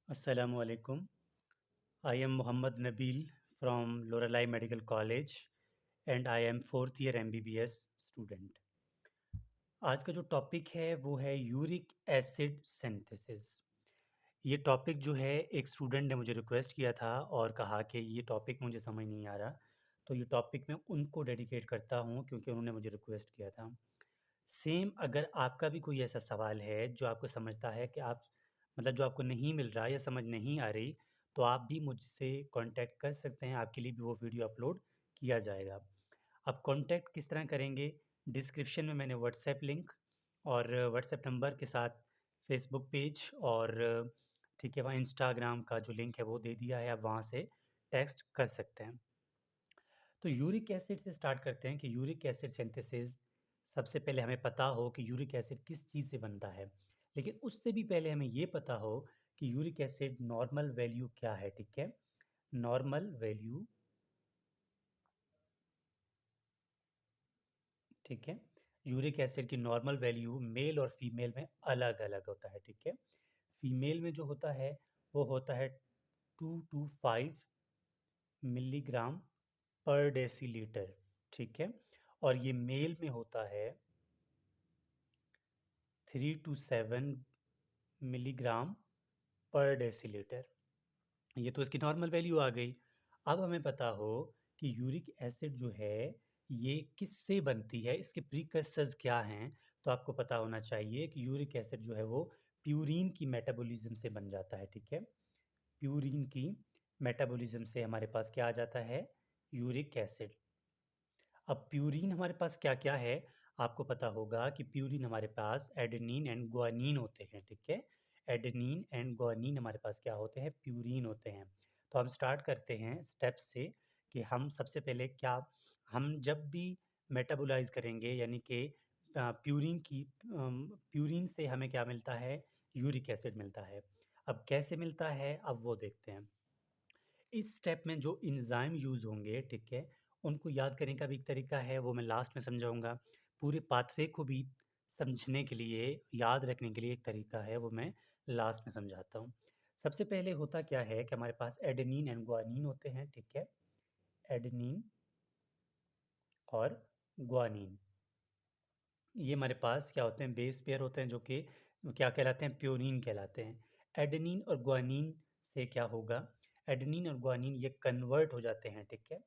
Assalamu alaikum. I am Muhammad Nabil from Lorelei Medical College and I am fourth year MBBS student. आज का जो topic है वो है यूरिक एसिड सिंथेसिस। ये टॉपिक जो है एक स्टूडेंट ने मुझे रिक्वेस्ट किया था और कहा कि ये टॉपिक मुझे समझ नहीं आ रहा, तो ये टॉपिक मैं उनको डेडिकेट करता हूँ क्योंकि उन्होंने मुझे रिक्वेस्ट किया था। सेम अगर आपका भी कोई ऐसा सवाल है जो आपको समझता है कि आप मतलब जो आपको नहीं मिल रहा या समझ नहीं आ रही, तो आप भी मुझसे कांटेक्ट कर सकते हैं, आपके लिए भी वो वीडियो अपलोड किया जाएगा। अब कांटेक्ट किस तरह करेंगे? डिस्क्रिप्शन में मैंने व्हाट्सएप लिंक और व्हाट्सएप नंबर के साथ फेसबुक पेज और ठीक है, वहाँ इंस्टाग्राम का जो लिंक है वो दे दिया है, आप वहाँ से टेक्स्ट कर सकते हैं। तो यूरिक एसिड से स्टार्ट करते हैं कि यूरिक एसिड सिंथेसिस सबसे पहले हमें पता हो कि यूरिक एसिड किस चीज़ से बनता है। लेकिन उससे भी पहले हमें ये पता हो कि यूरिक एसिड नॉर्मल वैल्यू क्या है, ठीक है? नॉर्मल वैल्यू, ठीक है? यूरिक एसिड की नॉर्मल वैल्यू मेल और फीमेल में अलग-अलग होता है, ठीक है? फीमेल में जो होता है वो होता है 2 टू 5 मिलीग्राम पर डेसीलीटर, ठीक है? और ये मेल में होता है 3 टू 7 मिलीग्राम पर डेसीलीटर। ये तो इसकी नॉर्मल वैल्यू आ गई। अब हमें पता हो कि यूरिक एसिड जो है ये किससे बनती है, इसके प्रीकर्सर्स क्या हैं, तो आपको पता होना चाहिए कि यूरिक एसिड जो है वो प्यूरिन की मेटाबॉलिज्म से बन जाता है, ठीक है? प्यूरिन की मेटाबॉलिज्म से हमारे पास क्या आ जाता है? Uric acid. अब प्यूरीन हमारे पास क्या-क्या है, आपको पता होगा कि प्यूरीन हमारे पास एडेनिन एंड ग्वानिन होते हैं, ठीक है? एडेनिन एंड ग्वानिन हमारे पास क्या होते हैं? प्यूरीन होते हैं। तो हम स्टार्ट करते हैं स्टेप्स से कि हम सबसे पहले क्या हम जब भी मेटाबोलाइज़ करेंगे यानी कि प्यूरीन से हमें क्या मिलता है? यूरिक एसिड मिलता है। अब कैसे मिलता है, अब वो देखते हैं। इस स्टेप में जो एंजाइम यूज़ होंगे, ठीक है? उनको याद करने का भी एक तरीका है, वो मैं लास्ट में समझाऊँगा। पूरे पाथवे को भी समझने के लिए, याद रखने के लिए एक तरीका है, वो मैं लास्ट में समझाता हूँ। सबसे पहले होता क्या है कि हमारे पास एडेनिन एंड ग्वानिन होते हैं, ठीक है? एडेनिन और ग्वानिन। ये हमारे पास क्या होते हैं? बेस पेयर होते हैं जो कि क्या कहलाते हैं? प्यूरीन कहलाते हैं। एडेनिन और ग्वानिन से क्या होगा? एडेनिन और ग्वानिन ये कन्वर्ट हो जाते हैं, ठीक है?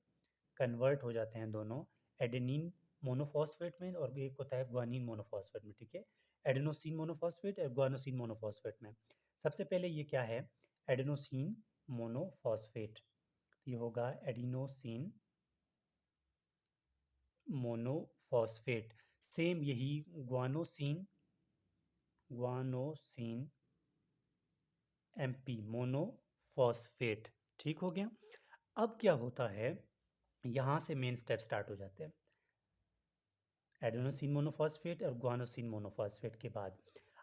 कन्वर्ट हो जाते हैं दोनों एडेनिन मोनोफॉस्फेट में और एक होता है ग्वानिन मोनोफॉस्फेट में, ठीक है? एडेनोसिन मोनोफॉस्फेट और ग्वानोसिन मोनोफॉस्फेट में। सबसे पहले ये क्या है? Adenosine monophosphate. ये होगा एडिनोसिन मोनोफॉस्फेट। सेम यही ग्वानोसिन ग्वानोसिन एमपी मोनोफॉस्फेट। ठीक हो गया? अब क्या होता है? यहाँ से मेन स्टेप स्टार्ट हो जाते हैं। एडेनोसिन मोनोफॉस्फेट और ग्वानोसिन मोनोफॉस्फेट के बाद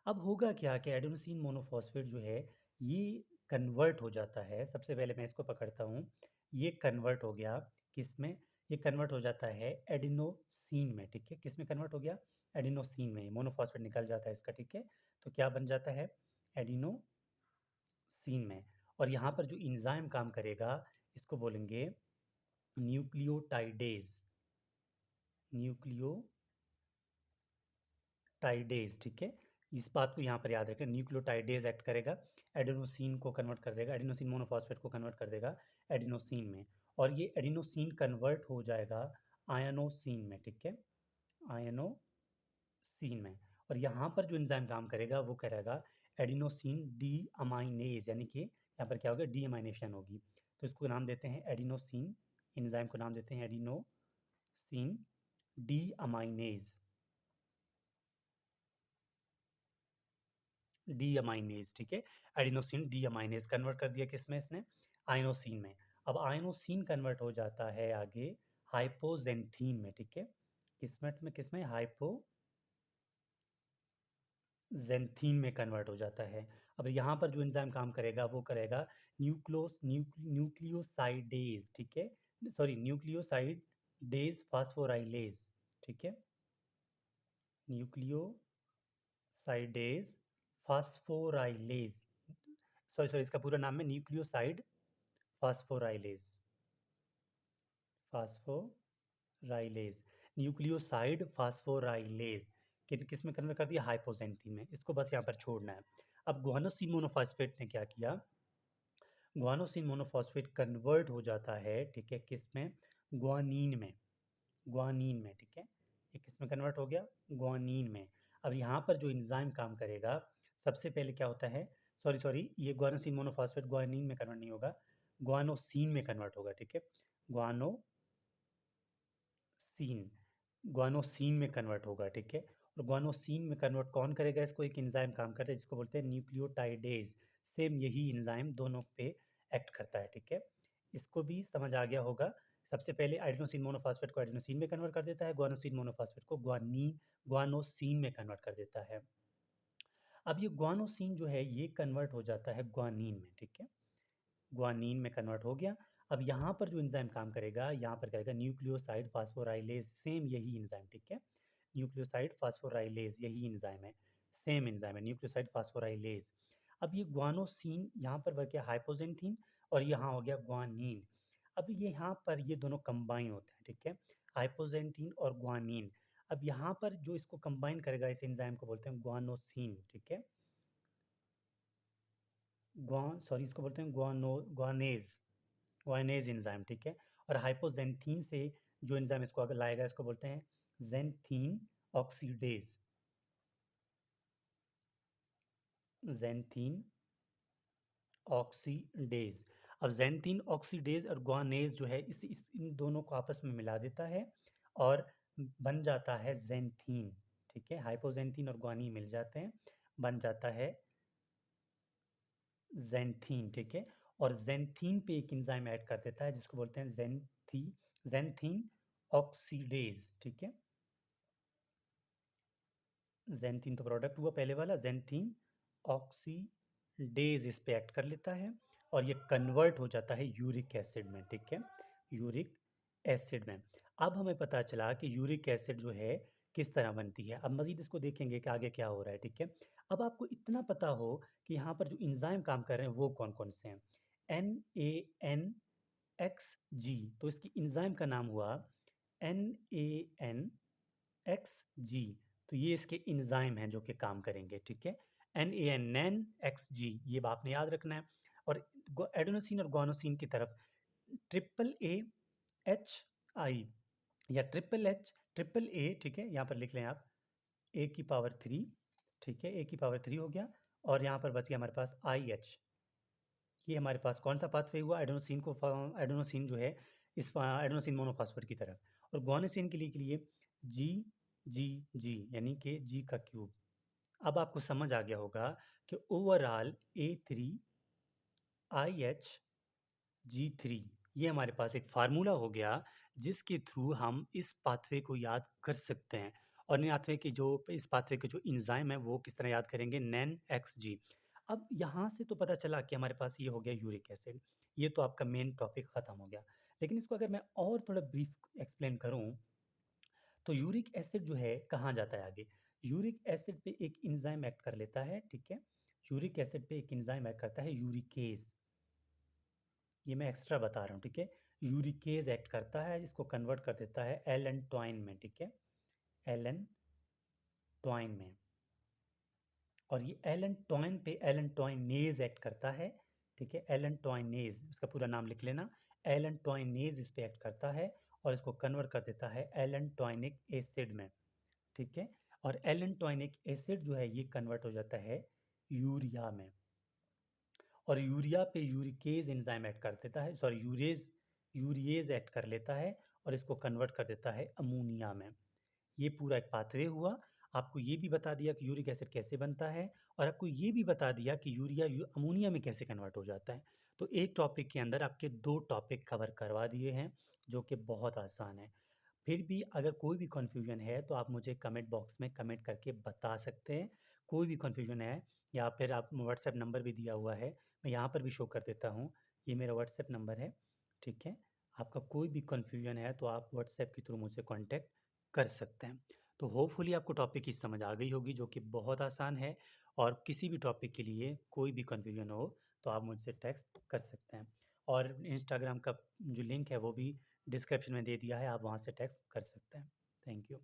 अब होगा क्या कि एडेनोसिन मोनोफॉस्फेट जो है ये कन्वर्ट हो जाता है। सबसे पहले मैं इसको पकड़ता हूँ। ये कन्वर्ट हो गया किस में? ये कन्वर्ट हो जाता है एडिनोसिन में, ठीक है? किस में कन्वर्ट हो गया? एडिनोसिन में। मोनोफॉस्फेट निकल जाता है इसका, ठीक है? तो क्या बन जाता है? एडिनोसिन में। और यहाँ पर जो इंजाइम काम करेगा इसको बोलेंगे न्यूक्लियोटाइडेज। न्यूक्लियो टाइडेज, ठीक है? इस बात को यहाँ पर याद रखें, न्यूक्लियोटाइडेज एक्ट करेगा, एडेनोसिन को कन्वर्ट कर देगा, एडेनोसिन मोनोफॉस्फेट को कन्वर्ट कर देगा एडिनोसिन में। और ये एडिनोसिन कन्वर्ट हो जाएगा आयनोसिन में, ठीक है? आयनोसिन में। और यहाँ पर जो एंजाइम काम करेगा वो करेगा एडिनोसिन डी अमाइनेज, यानी कि यहाँ पर क्या होगा? डी अमाइनेशन होगी। तो इसको नाम देते हैं एडिनोसिन, एंजाइम को नाम देते हैं adenosine D aminase. D aminase, ठीक है? एडिनोसिन डी अमाइनेज कन्वर्ट कर दिया किसमें इसने? आयनोसिन में। अब आयनोसिन कन्वर्ट हो जाता है आगे हाइपोजेंथीन में, ठीक है? किसमें हाइपोजेंथीन में कन्वर्ट हो जाता है। अब यहाँ पर जो एंजाइम काम करेगा वो करेगा न्यूक्लियोसाइडेज, ठीक है? सॉरी, न्यूक्लियोसाइडेज फास्फोराइलेज, ठीक है? न्यूक्लियोसाइडेज फास्फोराइलेज, सॉरी इसका पूरा नाम है न्यूक्लियोसाइड फास्फोराइलेज। फास्फोराइलेज, न्यूक्लियोसाइड फास्फोराइलेज किस में कन्वर्ट कर दिया? हाइपोजेंथीन में। इसको बस यहाँ पर छोड़ना है। अब गुआनोसिन मोनोफॉस्फेट ने क्या किया? गुआनोसिन मोनोफॉस्फेट कन्वर्ट हो जाता है, ठीक है, किस में? ग्वानीन में। ग्वानीन में, ठीक है, ये किस में कन्वर्ट हो गया? ग्वानीन में। अब यहाँ पर जो एंजाइम काम करेगा, सबसे पहले क्या होता है? सॉरी ये गुआनोसिन मोनोफॉस्फेट ग्वानीन में कन्वर्ट नहीं होगा, गुआनोसिन में कन्वर्ट होगा, ठीक है, गुआनोसिन, गुआनोसिन में कन्वर्ट होगा, ठीक है। और गुआनोसिन में कन्वर्ट कौन करेगा इसको? एक एंजाइम काम करता है जिसको बोलते हैं न्यूक्लियोटाइडेज। सेम यही एंजाइम दोनों पे एक्ट करता है, ठीक है। इसको भी समझ आ गया होगा। सबसे पहले एडेनोसिन मोनोफॉस्फेट को एडेनोसिन में कन्वर्ट कर देता है, गुआनोसिन मोनोफॉस्फेट को गुआनोसिन में कन्वर्ट कर देता है। अब ये गुआनोसिन जो है ये कन्वर्ट हो जाता है ग्वानीन में, ठीक है, ग्वानीन में कन्वर्ट हो गया। अब यहाँ पर जो एंजाइम काम करेगा, यहाँ पर करेगा न्यूक्लियोसाइड फास्फोराइलेज, सेम यही एंजाइम, ठीक है, न्यूक्लियोसाइड फास्फोराइलेज यही एंजाइम है, सेम एंजाइम है न्यूक्लियोसाइड फास्फोराइलेज। अब ये ग्वानोसिन यहाँ पर बन गया हाइपोजेंथीन और यहाँ हो गया ग्वानीन। अब ये यहाँ पर ये दोनों कंबाइन होते हैं, ठीक है, हाइपोजेंथीन और ग्वानीन। अब यहाँ पर जो इसको कंबाइन करेगा इस एंजाइम को बोलते हैं ग्वानोसिन, ठीक है, इसको बोलते हैं ग्वानेज, ग्वानेज एंजाइम, ठीक है। और हाइपोजेंथीन से जो एंजाइम इसको अगर लाएगा इसको बोलते हैं जेंथीन ऑक्सीडेज, जेंथीन ऑक्सीडेज। अब जेंथीन ऑक्सीडेज और ग्वानेज जो है इन दोनों को आपस में मिला देता है और बन जाता है जेंथीन, ठीक है, हाइपोजेंथीन और ग्वानीन मिल जाते हैं, बन जाता है जेंथीन, ठीक है। और जेंथीन पे एक एंजाइम ऐड कर देता है जिसको बोलते हैं जेंथीन ऑक्सीडेज, ठीक है। जेंथीन तो प्रोडक्ट हुआ पहले वाला, जेंथीन ऑक्सीडेज इस पे एक्ट कर लेता है और ये कन्वर्ट हो जाता है यूरिक एसिड में, ठीक है, यूरिक एसिड में। अब हमें पता चला कि यूरिक एसिड जो है किस तरह बनती है। अब मजीद इसको देखेंगे कि आगे क्या हो रहा है, ठीक है। अब आपको इतना पता हो कि यहाँ पर जो इंजाइम काम कर रहे हैं वो कौन कौन से हैं। NaNXG, तो इसकी इंजाइम का नाम हुआ NaNXG। तो ये इसके इंजाइम हैं जो कि काम करेंगे, ठीक है, NaNXG, ये आपने याद रखना है। और एडेनोसिन और गुआनोसिन की तरफ AAHI या ट्रिपल ए, ठीक है, यहाँ पर लिख लें आप A⁻3, ठीक है, A⁻3 हो गया। और यहाँ पर बच गया हमारे पास IH। ये हमारे पास कौन सा पाथवे हुआ? एडेनोसिन जो है इस एडेनोसिन मोनोफॉस्फेट की तरफ, और गुआनोसिन के लिए G यानी कि G का क्यूब। अब आपको समझ आ गया होगा कि ओवरऑल A3IHG3 ये हमारे पास एक फार्मूला हो गया जिसके थ्रू हम इस पाथवे को याद कर सकते हैं। और इस पाथवे के जो इंजाइम है वो किस तरह याद करेंगे? NaNXG। अब यहाँ से तो पता चला कि हमारे पास ये हो गया यूरिक एसिड, ये तो आपका मेन टॉपिक ख़त्म हो गया। लेकिन इसको अगर मैं और थोड़ा ब्रीफ एक्सप्लेन करूँ तो यूरिक एसिड जो है कहाँ जाता है आगे? यूरिक एसिड पे एक एंजाइम एक्ट कर लेता है, ठीक है, यूरिक एसिड पे एक एंजाइम एक्ट करता है यूरिकेज, ये मैं एक्स्ट्रा बता रहा हूँ, ठीक है, यूरिकेज एक्ट करता है, इसको कन्वर्ट कर देता है एलेंटोइन में, ठीक है, एलेंटोइन में। और ये एलेंटोइनेज एक्ट करता है, ठीक है, एलेंटोइनेज, इसका पूरा नाम लिख लेना, एलेंटोइनेज इस पे एक्ट करता है और इसको कन्वर्ट कर देता है एलेंटोइनिक एसिड में, ठीक है। और एलेंटोइनिक एसिड जो है ये कन्वर्ट हो जाता है यूरिया में, और यूरिया पे यूरिकेज एंजाइम एक्ट कर देता है, सॉरी यूरिएज एक्ट कर लेता है और इसको कन्वर्ट कर देता है अमोनिया में। ये पूरा एक पाथवे हुआ। आपको ये भी बता दिया कि यूरिक एसिड कैसे बनता है और आपको ये भी बता दिया कि यूरिया अमोनिया में कैसे कन्वर्ट हो जाता है। तो एक टॉपिक के अंदर आपके 2 टॉपिक कवर करवा दिए हैं जो कि बहुत आसान है। फिर भी अगर कोई भी कन्फ्यूजन है तो आप मुझे कमेंट बॉक्स में कमेंट करके बता सकते हैं। कोई भी कन्फ्यूजन है या फिर आप व्हाट्सएप नंबर भी दिया हुआ है, मैं यहाँ पर भी शो कर देता हूँ, ये मेरा व्हाट्सएप नंबर है, ठीक है। आपका कोई भी कन्फ्यूजन है तो आप व्हाट्सएप के थ्रू मुझसे कॉन्टैक्ट कर सकते हैं। तो होपफुली आपको टॉपिक की समझ आ गई होगी जो कि बहुत आसान है, और किसी भी टॉपिक के लिए कोई भी कन्फ्यूजन हो तो आप मुझसे टेक्स्ट कर सकते हैं। और इंस्टाग्राम का जो लिंक है वो भी डिस्क्रिप्शन में दे दिया है, आप वहाँ से टेक्स्ट कर सकते हैं। Thank you.